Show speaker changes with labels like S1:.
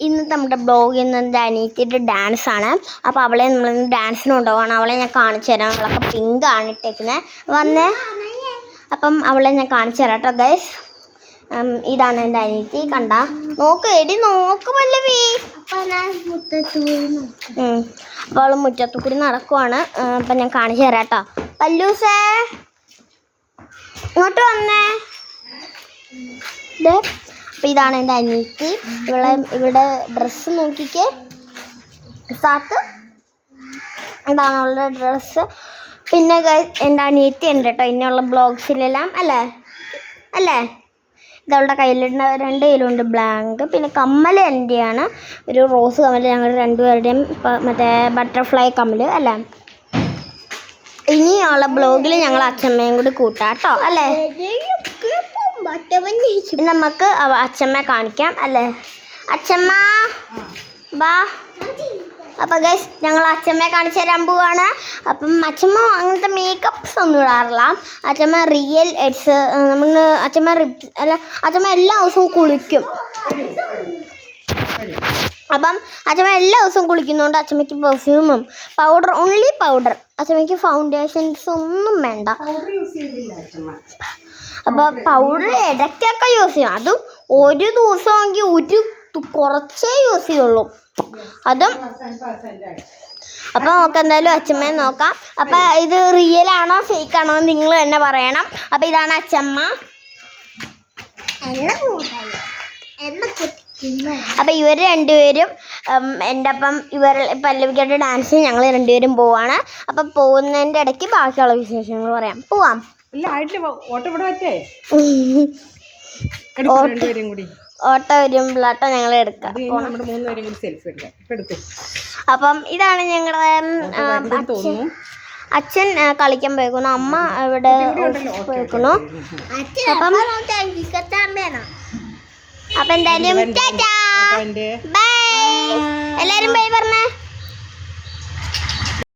S1: ഇന്നത്തെ നമ്മുടെ ബ്ലോഗിൽ നിന്ന് അനിയത്തിയുടെ ഡാൻസാണ്. അപ്പോൾ അവളെ നമ്മൾ ഡാൻസിന് കൊണ്ടുപോകണം. അവളെ ഞാൻ കാണിച്ചു തരാം. അവളൊക്കെ പിങ്കാണ് ഇട്ടേക്കുന്നത്. വന്നേ, അപ്പം അവളെ ഞാൻ കാണിച്ചു തരാം കേട്ടോ ഗൈസ്. ഇതാണ് എൻ്റെ അനിയത്തി. കണ്ട നോക്ക് എടി, നോക്ക് പല്ലവി. അപ്പോൾ അവൾ മുറ്റത്തു കൂടി നടക്കുവാണ്. അപ്പം ഞാൻ കാണിച്ചു തരാം കേട്ടോ. പല്ലൂസേ ഇങ്ങോട്ട് വന്നേ. അപ്പം ഇതാണ് എൻ്റെ അനിയത്തി. ഇവിടെ ഡ്രസ്സ് നോക്കിക്കേ. സാത്ത് ഇതാണ് അവളുടെ ഡ്രസ്സ്. പിന്നെ എൻ്റെ അനിയത്തി ഉണ്ട് കേട്ടോ ഇനിയുള്ള ബ്ലോഗ്സിലെല്ലാം. അല്ലേ ഇതവളുടെ കയ്യിലുണ്ട്, 2 കയ്യിലുണ്ട് ബ്ലാങ്ക്. പിന്നെ കമ്മൽ എൻ്റെയാണ്, ഒരു റോസ് കമ്മൽ. ഞങ്ങൾ രണ്ടുപേരുടെയും മറ്റേ ബട്ടർഫ്ലൈ കമ്മൽ അല്ലേ. ഇനിയുള്ള ബ്ലോഗിൽ ഞങ്ങൾ അച്ഛമ്മയും കൂടി കൂട്ടാട്ടോ അല്ലേ. നമുക്ക് അച്ഛമ്മയെ കാണിക്കാം അല്ലേ. അച്ഛമ്മ ബാ. അപ്പം ഗൈസ് ഞങ്ങൾ അച്ഛമ്മയെ കാണിച്ചു തരാൻ പോവാണ്. അപ്പം അച്ഛമ്മ അങ്ങനത്തെ മേക്കപ്പ്സ് ഒന്നും ഇടാറില്ല. അച്ഛമ്മ റിയൽ എഡ്സ് അച്ഛമ്മ എല്ലാ ദിവസവും കുളിക്കും. അപ്പം അച്ഛമ്മ എല്ലാ ദിവസവും കുളിക്കുന്നതുകൊണ്ട് അച്ഛമ്മയ്ക്ക് പെർഫ്യൂമും പൗഡർ, ഓൺലി പൗഡർ. അച്ഛമ്മയ്ക്ക് ഫൗണ്ടേഷൻസ് ഒന്നും വേണ്ട. അപ്പോൾ പൗഡർ ഇടയ്ക്കൊക്കെ യൂസ് ചെയ്യും. അതും ഒരു ദിവസമെങ്കിൽ കുറച്ചേ യൂസ് ചെയ്യുള്ളൂ. അതും അപ്പം നമുക്ക് എന്തായാലും അച്ഛമ്മയെ നോക്കാം. അപ്പം ഇത് റിയൽ ആണോ ഫേക്ക് ആണോ എന്ന് നിങ്ങൾ തന്നെ പറയണം. അപ്പം ഇതാണ് അച്ഛമ്മ. അപ്പം ഇവർ രണ്ടുപേരും എൻ്റെ അപ്പം പല്ലവിക്കയുടെ ഡാൻസിന് ഞങ്ങൾ രണ്ടുപേരും പോവാണ്. അപ്പം പോകുന്നതിൻ്റെ ഇടയ്ക്ക് ബാക്കിയുള്ള വിശേഷങ്ങൾ പറയാം. പോവാം. ഓട്ടോ വരുമ്പോഴാട്ടോ ഞങ്ങൾ എടുക്കാം. അപ്പം ഇതാണ് ഞങ്ങളുടെ അച്ഛൻ കളിക്കാൻ പോയിക്കുന്നു. അമ്മ ഇവിടെ പോയിക്കുന്നു. അപ്പം എന്തായാലും ബൈ. എല്ലാരും ബൈ പറഞ്ഞേ.